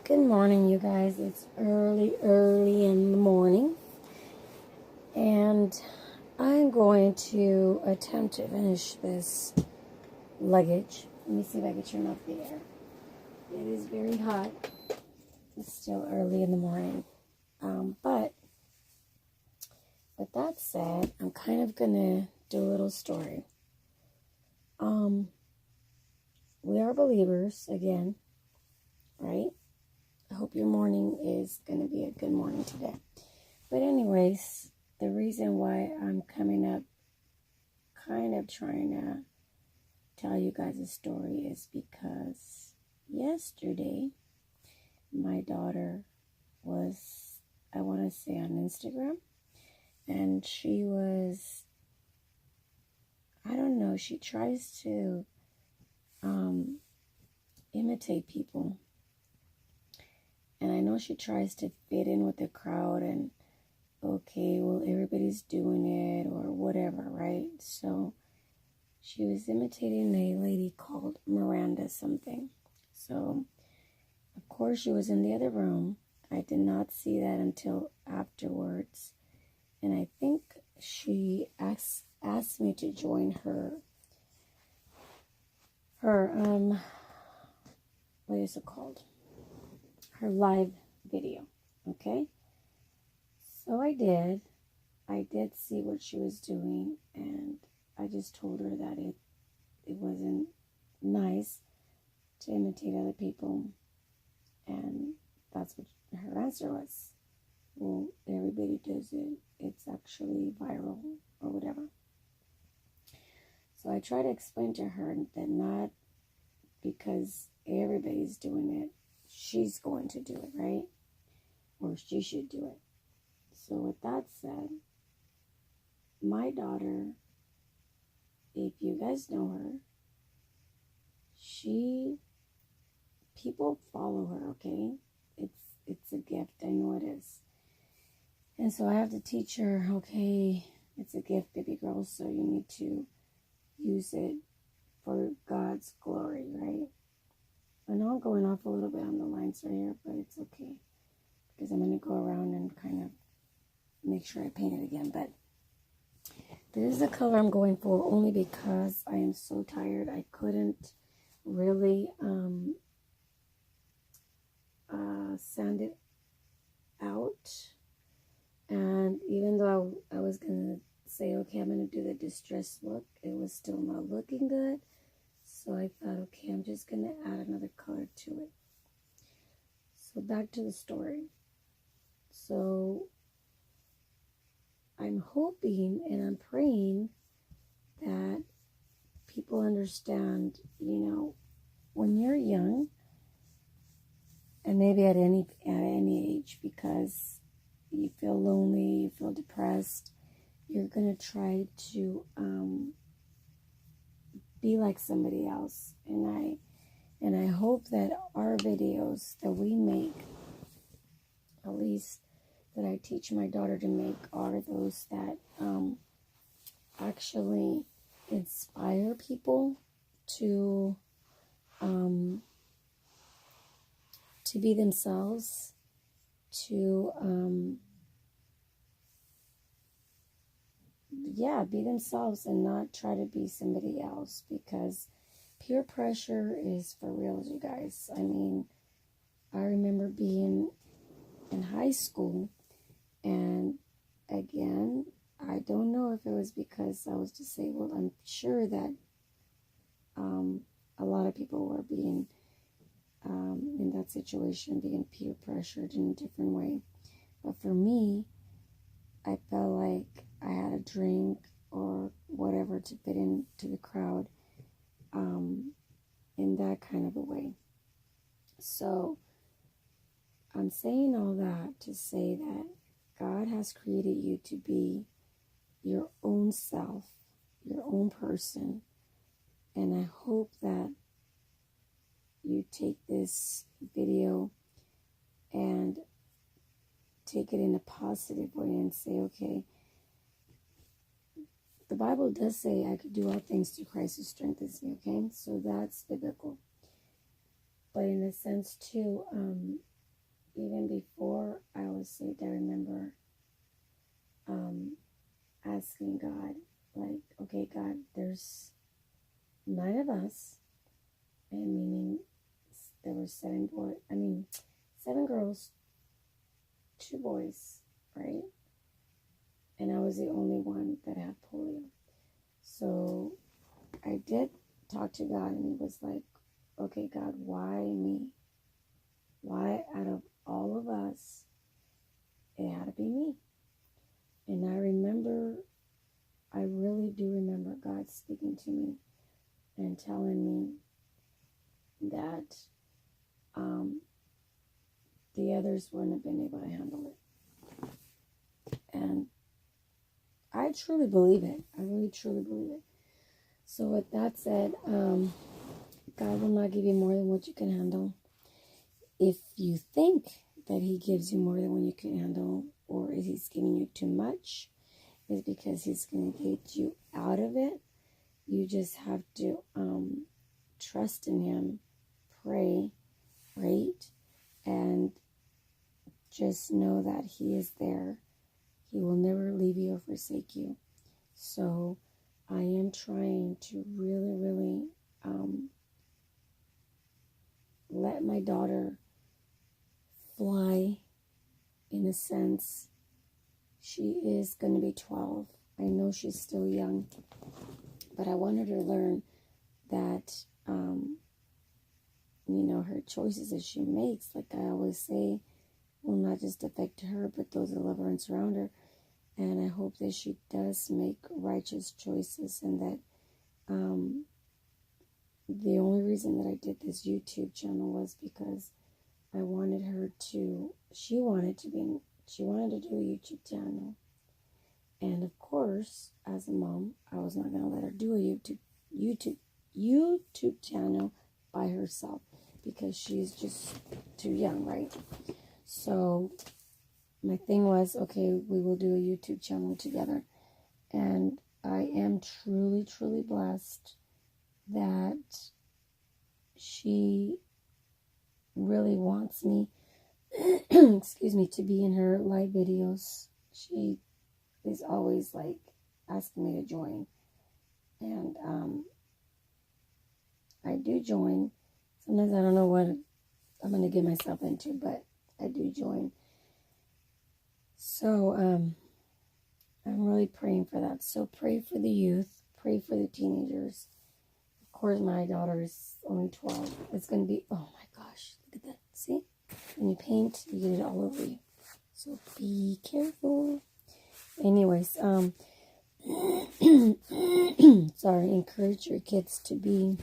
Good morning, you guys. It's early in the morning, and I'm going to attempt to finish this luggage. Let me see if I can turn off the air. It is very hot. It's still early in the morning. But with that said, I'm kind of going to do a little story. We are believers again, right? I hope your morning is going to be a good morning today. But anyways, the reason why I'm coming up kind of trying to tell you guys a story is because yesterday my daughter was, I want to say, on Instagram, and she was, I don't know, she tries to imitate people. And I know she tries to fit in with the crowd and, okay, well, everybody's doing it or whatever, right? So she was imitating a lady called Miranda something. So, of course, she was in the other room. I did not see that until afterwards. And I think she asked me to join her what is it called? Her live video, okay? So I did see what she was doing, and I just told her that it wasn't nice to imitate other people, and that's what her answer was. Well, everybody does it. It's actually viral or whatever. So I try to explain to her that not because everybody's doing it, she's going to do it, right? Or she should do it. So with that said, my daughter, if you guys know her, people follow her, okay? It's a gift. I know it is. And so I have to teach her, okay, it's a gift, baby girl, so you need to use it for God's glory, right? I know I'm going off a little bit on the lines right here, but it's okay, because I'm going to go around and kind of make sure I paint it again. But this is the color I'm going for only because I am so tired. I couldn't really sand it out. And even though I was going to say, okay, I'm going to do the distressed look, it was still not looking good. So I thought, okay, I'm just going to add another color to it. So back to the story. So I'm hoping and I'm praying that people understand, when you're young, and maybe at any age, because you feel lonely, you feel depressed, you're going to try to be like somebody else. And I hope that our videos that we make, at least that I teach my daughter to make, are those that actually inspire people to be themselves, to be themselves and not try to be somebody else, because peer pressure is for real, you guys. I mean, I remember being in high school, and again, I don't know if it was because I was disabled. I'm sure that a lot of people were being in that situation, being peer pressured in a different way. But for me, I felt like I had a drink or whatever to fit into the crowd in that kind of a way. So I'm saying all that to say that God has created you to be your own self, your own person. And I hope that you take this video and take it in a positive way and say, okay, the Bible does say I could do all things through Christ who strengthens me, okay? So that's biblical. But in a sense, too, even before I was saved, I remember asking God, like, okay, God, there's 9 of us, and meaning there were 7 girls, 2 boys, right? And I was the only one that had polio. So I did talk to God, and he was like, okay, God, why me? Why out of all of us, it had to be me? And I really do remember God speaking to me and telling me that the others wouldn't have been able to handle it. And I truly believe it. I really truly believe it. So with that said, God will not give you more than what you can handle. If you think that he gives you more than what you can handle, or if he's giving you too much, is because he's going to get you out of it. You just have to trust in him, pray, wait, and just know that he is there. He will never leave you or forsake you. So I am trying to really, really let my daughter fly, in a sense. She is going to be 12. I know she's still young, but I want her to learn that, her choices that she makes, like I always say, will not just affect her, but those that love her and surround her. And I hope that she does make righteous choices, and that the only reason that I did this YouTube channel was because I wanted her to, she wanted to do a YouTube channel. And of course, as a mom, I was not going to let her do a YouTube channel by herself, because she's just too young, right? So my thing was, okay, we will do a YouTube channel together. And I am truly, truly blessed that she really wants me, excuse me, to be in her live videos. She is always like asking me to join. And I do join. Sometimes I don't know what I'm going to get myself into, but I do join. So I'm really praying for that. So pray for the youth. Pray for the teenagers. Of course, my daughter is only 12. It's going to be, oh my gosh, look at that. See? When you paint, you get it all over you. So be careful. Anyways, sorry, encourage your kids to be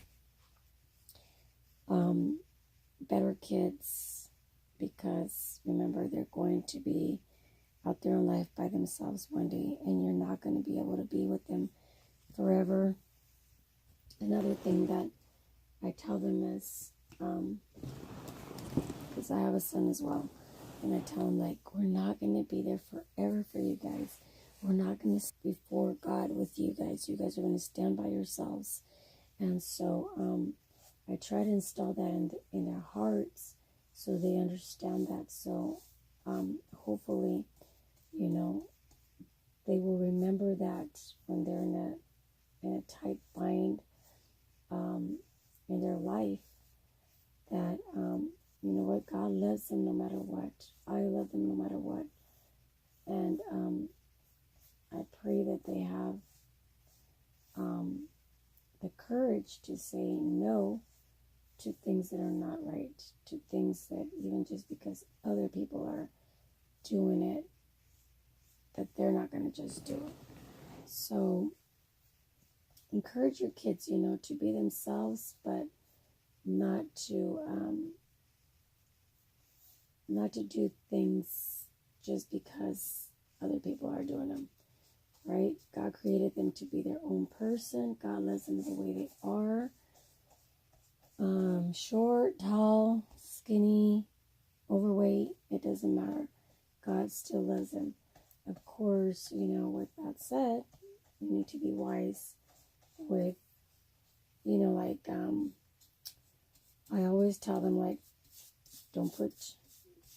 better kids, because remember, they're going to be out there in life by themselves one day, and you're not going to be able to be with them forever. Another thing that I tell them is, because I have a son as well, and I tell him, like, we're not going to be there forever for you guys. We're not going to stand before God with you guys. You guys are going to stand by yourselves. And so I try to install that in their hearts, so they understand that. So hopefully, they will remember that when they're in a tight bind in their life, that you know what, God loves them no matter what. I love them no matter what. And I pray that they have the courage to say no to things that are not right, to things that, even just because other people are doing it, that they're not going to just do it. So encourage your kids, to be themselves, but not to do things just because other people are doing them, right? God created them to be their own person. God loves them the way they are. Short, tall, skinny, overweight, it doesn't matter. God still loves them. Of course, with that said, you need to be wise with, I always tell them, like, don't put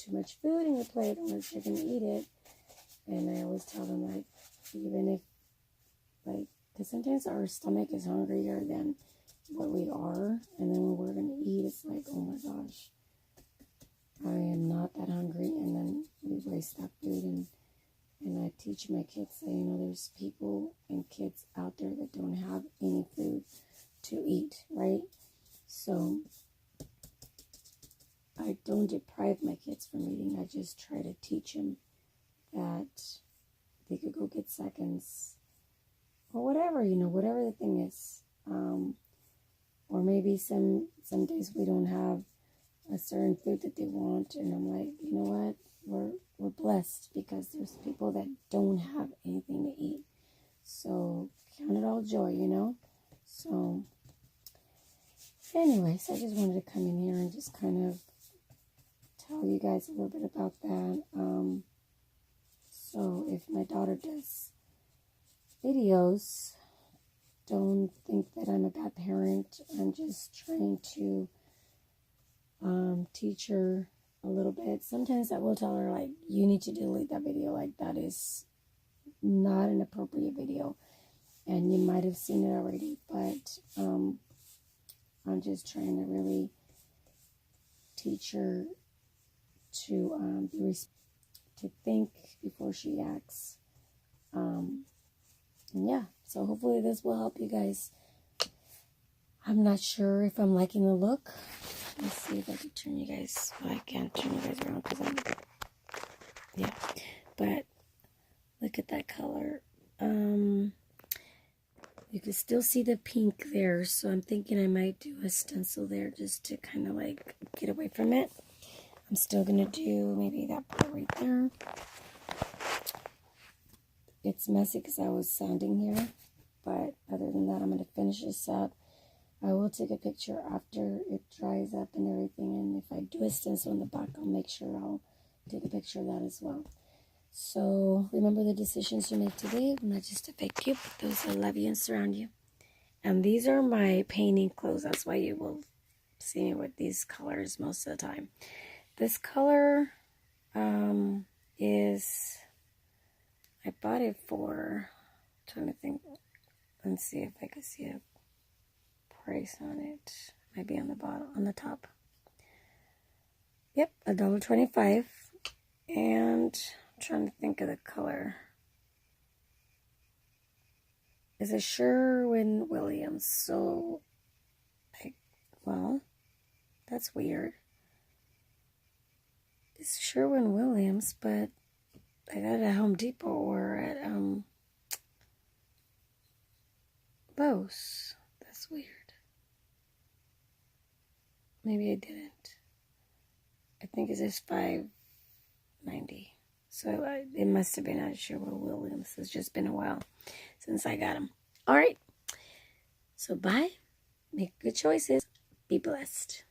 too much food in your plate unless you're going to eat it. And I always tell them, like, even if, like, because sometimes our stomach is hungrier than what we are. And then when we're going to eat, it's like, oh my gosh, I am not that hungry. And then we waste that food. And I teach my kids, say, there's people and kids out there that don't have any food to eat, right? So I don't deprive my kids from eating. I just try to teach them that they could go get seconds or whatever, whatever the thing is. Or maybe some days we don't have a certain food that they want, and I'm like, you know what? We're blessed because there's people that don't have anything to eat. So count it all joy, So anyways, I just wanted to come in here and just kind of tell you guys a little bit about that. So if my daughter does videos, don't think that I'm a bad parent. I'm just trying to teach her a little bit. Sometimes I will tell her, like, you need to delete that video. Like, that is not an appropriate video. And you might have seen it already. But I'm just trying to really teach her to to think before she acts. And yeah, so hopefully this will help you guys. I'm not sure if I'm liking the look. Let's see if I can turn you guys. Well, I can't turn you guys around because yeah. But look at that color. You can still see the pink there, so I'm thinking I might do a stencil there just to kind of like get away from it. I'm still gonna do maybe that part right there. It's messy because I was sanding here, but other than that, I'm gonna finish this up. I will take a picture after it dries up and everything, and if I do a stencil in the back, I'll make sure I'll take a picture of that as well. So remember, the decisions you make today will not just affect you, but those that love you and surround you. And these are my painting clothes. That's why you will see me with these colors most of the time. This color is, I bought it for, I'm trying to think, let's see if I can see a price on it. Might be on the bottom, on the top. Yep, $1.25. And I'm trying to think of the color. It's a Sherwin-Williams. So, well, that's weird. It's Sherwin-Williams, but I got it at Home Depot or at Lowe's. That's weird. Maybe I didn't. I think it says $5.90. So it must have been at Sherwin-Williams. It's just been a while since I got them. All right. So bye. Make good choices. Be blessed.